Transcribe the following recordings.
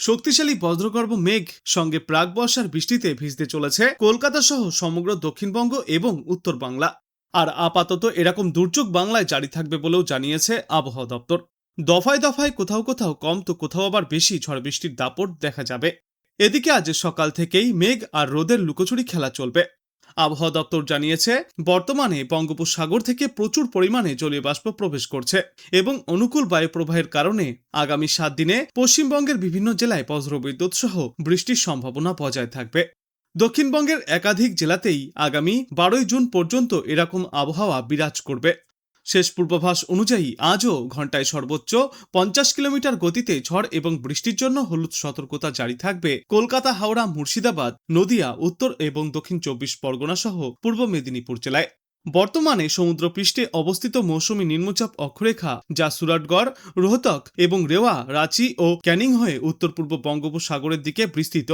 শক্তিশালী বজ্রগর্ভ মেঘ সঙ্গে প্রাক বর্ষার বৃষ্টিতে ভিজতে চলেছে কলকাতা সহ সমগ্র দক্ষিণবঙ্গ এবং উত্তর বাংলা। আর আপাতত এরকম দুর্যোগ বাংলায় জারি থাকবে বলেও জানিয়েছে আবহাওয়া দপ্তর। দফায় দফায় কোথাও কোথাও কম তো কোথাও আবার বেশি ঝড় বৃষ্টির দাপট দেখা যাবে। এদিকে আজ সকাল থেকেই মেঘ আর রোদের লুকোচুরি খেলা চলবে। আবহাওয়া দপ্তর জানিয়েছে, বর্তমানে বঙ্গোপসাগর থেকে প্রচুর পরিমাণে জলীয় বাষ্প প্রবেশ করছে এবং অনুকূল বায়ু প্রবাহের কারণে আগামী 7 দিনে পশ্চিমবঙ্গের বিভিন্ন জেলায় বজ্রবিদ্যুৎ সহ বৃষ্টির সম্ভাবনা বজায় থাকবে। দক্ষিণবঙ্গের একাধিক জেলাতেই আগামী 12 জুন পর্যন্ত এরকম আবহাওয়া বিরাজ করবে। শেষ পূর্বাভাস অনুযায়ী আজও ঘন্টায় সর্বোচ্চ 50 কিলোমিটার গতিতে ঝড় এবং বৃষ্টির জন্য হলুদ সতর্কতা জারি থাকবে কলকাতা, হাওড়া, মুর্শিদাবাদ, নদিয়া, উত্তর এবং দক্ষিণ 24 পরগনা সহ পূর্ব মেদিনীপুর জেলায়। বর্তমানে সমুদ্রপৃষ্ঠে অবস্থিত মৌসুমী নিম্নচাপ অক্ষরেখা, যা সুরাটগড়, রোহতক এবং রেওয়া, রাঁচি ও ক্যানিং হয়ে উত্তর পূর্ব বঙ্গোপসাগরের দিকে বিস্তৃত,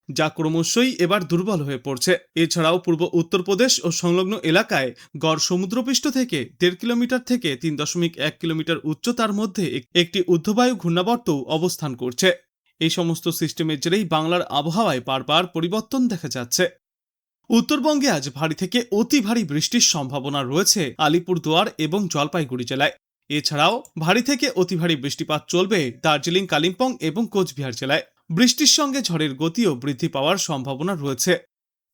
যা ক্রমশই এবার দুর্বল হয়ে পড়ছে। এছাড়াও পূর্ব উত্তরপ্রদেশ ও সংলগ্ন এলাকায় গড় সমুদ্রপৃষ্ঠ থেকে 1.5 কিলোমিটার থেকে 3.1 কিলোমিটার উচ্চতার মধ্যে একটি ঊর্ধ্ববায়ু ঘূর্ণাবর্ত অবস্থান করছে। এই সমস্ত সিস্টেমের জেরেই বাংলার আবহাওয়ায় বারবার পরিবর্তন দেখা যাচ্ছে। উত্তরবঙ্গে আজ ভারী থেকে অতি ভারী বৃষ্টির সম্ভাবনা রয়েছে আলিপুরদুয়ার এবং জলপাইগুড়ি জেলায়। এছাড়াও ভারী থেকে অতি ভারী বৃষ্টিপাত চলবে দার্জিলিং, কালিম্পং এবং কোচবিহার জেলায়। বৃষ্টির সঙ্গে ঝড়ের গতিও বৃদ্ধি পাওয়ার সম্ভাবনা রয়েছে।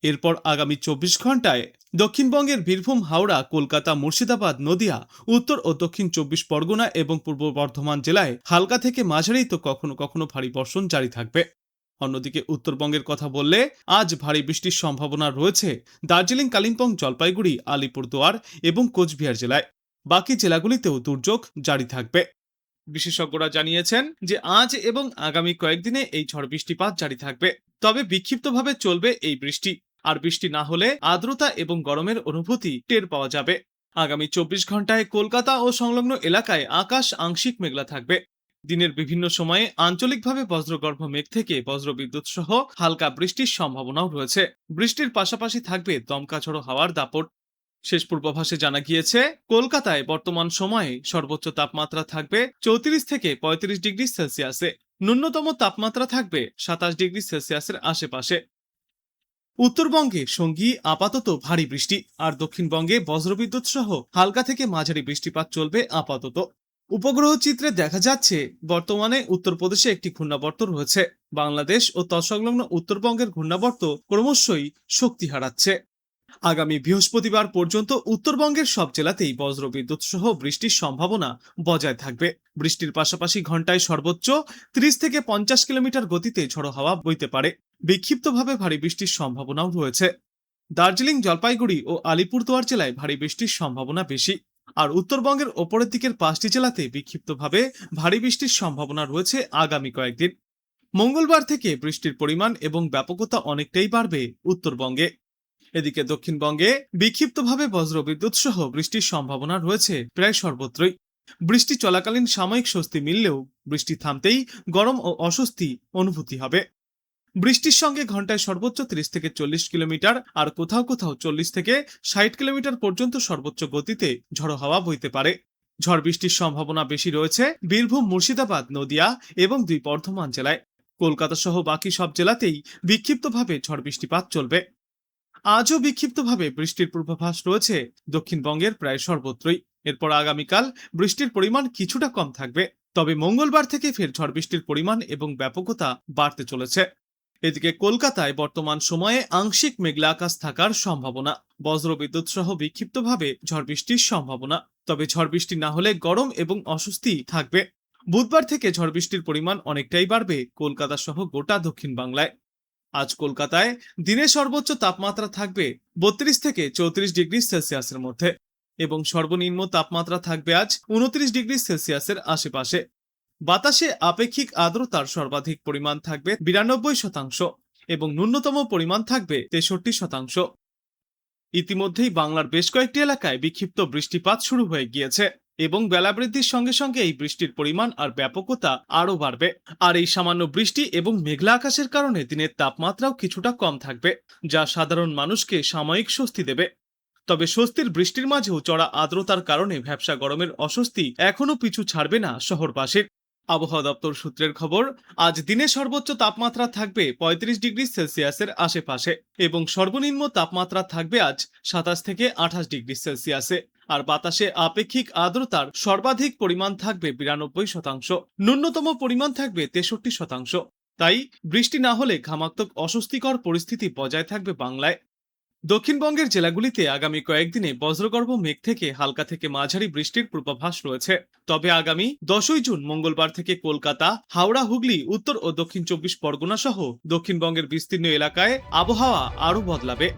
এরপর আগামী 24 ঘন্টায় দক্ষিণবঙ্গের বীরভূম, হাওড়া, কলকাতা, মুর্শিদাবাদ, নদিয়া, উত্তর ও দক্ষিণ 24 পরগনা এবং পূর্ব বর্ধমান জেলায় হালকা থেকে মাঝারি তো কখনো কখনো ভারী বর্ষণ জারি থাকবে। অন্যদিকে উত্তরবঙ্গের কথা বললে আজ ভারী বৃষ্টির সম্ভাবনা রয়েছে দার্জিলিং, কালিম্পং, জলপাইগুড়ি, আলিপুরদুয়ার এবং কোচবিহার জেলায়। বাকি জেলাগুলিতেও দুর্যোগ জারি থাকবে। বিশেষজ্ঞরা জানিয়েছেন যে আজ এবং আগামী কয়েকদিনে এই ঝড় বৃষ্টিপাত জারি থাকবে, তবে বিক্ষিপ্তভাবে চলবে এই বৃষ্টি। আর বৃষ্টি না হলে আর্দ্রতা এবং গরমের অনুভূতি টের পাওয়া যাবে। আগামী 24 ঘন্টায় কলকাতা ও সংলগ্ন এলাকায় আকাশ আংশিক মেঘলা থাকবে। দিনের বিভিন্ন সময়ে আঞ্চলিকভাবে বজ্রগর্ভ মেঘ থেকে বজ্রবিদ্যুৎ সহ হালকা বৃষ্টির সম্ভাবনাও রয়েছে। বৃষ্টির পাশাপাশি থাকবে দমকা ঝড়ো হাওয়ার দাপট। শেষ পূর্বাভাসে জানা গিয়েছে, কলকাতায় বর্তমান সময়ে সর্বোচ্চ তাপমাত্রা থাকবে 34 থেকে 35 ডিগ্রি সেলসিয়াসে, ন্যূনতম তাপমাত্রা থাকবে 27 ডিগ্রি সেলসিয়াসের আশেপাশে। উত্তরবঙ্গে সঙ্গী আপাতত ভারী বৃষ্টি, আর দক্ষিণবঙ্গে বজ্রবিদ্যুৎ সহ হালকা থেকে মাঝারি বৃষ্টিপাত চলবে আপাতত। উপগ্রহ চিত্রে দেখা যাচ্ছে, বর্তমানে উত্তরপ্রদেশে একটি ঘূর্ণাবর্ত রয়েছে। বাংলাদেশ ও তৎসংলগ্ন উত্তরবঙ্গের ঘূর্ণাবর্ত ক্রমশই শক্তি হারাচ্ছে। আগামী বৃহস্পতিবার পর্যন্ত উত্তরবঙ্গের সব জেলাতেই বজ্রবিদ্যুৎ সহ বৃষ্টির সম্ভাবনা বজায় থাকবে। বৃষ্টির পাশাপাশি ঘন্টায় সর্বোচ্চ 30 থেকে 50 কিলোমিটার গতিতে ঝড়ো হাওয়া বইতে পারে। বিক্ষিপ্তভাবে ভারী বৃষ্টির সম্ভাবনাও রয়েছে। দার্জিলিং, জলপাইগুড়ি ও আলিপুরদুয়ার জেলায় ভারী বৃষ্টির সম্ভাবনা বেশি। আর উত্তরবঙ্গের ওপরের দিকের 5টি জেলাতে বিক্ষিপ্তভাবে ভারী বৃষ্টির সম্ভাবনা রয়েছে আগামী কয়েকদিন। মঙ্গলবার থেকে বৃষ্টির পরিমাণ এবং ব্যাপকতা অনেকটাই বাড়বে উত্তরবঙ্গে। এদিকে দক্ষিণবঙ্গে বিক্ষিপ্তভাবে বজ্রবিদ্যুৎ সহ বৃষ্টির সম্ভাবনা রয়েছে প্রায় সর্বত্রই। বৃষ্টি চলাকালীন সাময়িক স্বস্তি মিললেও বৃষ্টি থামতেই গরম ও অস্বস্তি অনুভূতি হবে। বৃষ্টির সঙ্গে ঘন্টায় সর্বোচ্চ 30 থেকে 40 কিলোমিটার আর কোথাও কোথাও 40 থেকে 60 কিলোমিটার পর্যন্ত সর্বোচ্চ গতিতে ঝড়ো হাওয়া বইতে পারে। ঝড় বৃষ্টির সম্ভাবনা বেশি রয়েছে বীরভূম, মুর্শিদাবাদ, নদিয়া এবং 2 বর্ধমান জেলায়। কলকাতা সহ বাকি সব জেলাতেই বিক্ষিপ্তভাবে ঝড় বৃষ্টিপাত চলবে। আজও বিক্ষিপ্তভাবে বৃষ্টির পূর্বাভাস রয়েছে দক্ষিণবঙ্গের প্রায় সর্বত্রই। এরপর আগামীকাল বৃষ্টির পরিমাণ কিছুটা কম থাকবে, তবে মঙ্গলবার থেকে ফের ঝড় বৃষ্টির পরিমাণ এবং ব্যাপকতা বাড়তে চলেছে। এদিকে কলকাতায় বর্তমান সময়ে আংশিক মেঘলা আকাশ থাকার সম্ভাবনা, বজ্রবিদ্যুৎ সহ বিক্ষিপ্তভাবে ঝড় বৃষ্টির সম্ভাবনা, তবে ঝড় বৃষ্টি না হলে গরম এবং অস্বস্তি থাকবে। বুধবার থেকে ঝড় বৃষ্টির পরিমাণ অনেকটাই বাড়বে কলকাতা সহ গোটা দক্ষিণ বাংলায়। আজ কলকাতায় দিনের সর্বোচ্চ তাপমাত্রা থাকবে 32 থেকে 34 ডিগ্রি সেলসিয়াসের মধ্যে এবং সর্বনিম্ন তাপমাত্রা থাকবে আজ 29 ডিগ্রি সেলসিয়াসের আশেপাশে। বাতাসে আপেক্ষিক আর্দ্রতার সর্বাধিক পরিমাণ থাকবে 92% এবং ন্যূনতম পরিমাণ থাকবে 63%। ইতিমধ্যেই বাংলার বেশ কয়েকটি এলাকায় বিক্ষিপ্ত বৃষ্টিপাত শুরু হয়ে গিয়েছে এবং বেলা বৃদ্ধির সঙ্গে সঙ্গে এই বৃষ্টির পরিমাণ আর ব্যাপকতা আরও বাড়বে। আর এই সামান্য বৃষ্টি এবং মেঘলা আকাশের কারণে দিনের তাপমাত্রাও কিছুটা কম থাকবে, যা সাধারণ মানুষকে সাময়িক স্বস্তি দেবে। তবে স্বস্তির বৃষ্টির মাঝেও চড়া আর্দ্রতার কারণে ভ্যাপসা গরমের অস্বস্তি এখনো পিছু ছাড়বে না শহরবাসীর। আবহাওয়া দপ্তর সূত্রের খবর, আজ দিনে সর্বোচ্চ তাপমাত্রা থাকবে 35 ডিগ্রি সেলসিয়াসের আশেপাশে এবং সর্বনিম্ন তাপমাত্রা থাকবে আজ 27 থেকে 28 ডিগ্রি সেলসিয়াসে। আর বাতাসে আপেক্ষিক আর্দ্রতার সর্বাধিক পরিমাণ থাকবে 92%, ন্যূনতম পরিমাণ থাকবে 63%। তাই বৃষ্টি না হলে ঘামাক্তক অস্বস্তিকর পরিস্থিতি বজায় থাকবে বাংলায়। দক্ষিণবঙ্গের জেলাগুলিতে আগামী কয়েকদিনে বজ্রগর্ভ মেঘ থেকে হালকা থেকে মাঝারি বৃষ্টির পূর্বাভাস রয়েছে। তবে আগামী 10ই জুন মঙ্গলবার থেকে কলকাতা, হাওড়া, হুগলি, উত্তর ও দক্ষিণ 24 পরগনা সহ দক্ষিণবঙ্গের বিস্তীর্ণ এলাকায় আবহাওয়া আরও বদলাবে।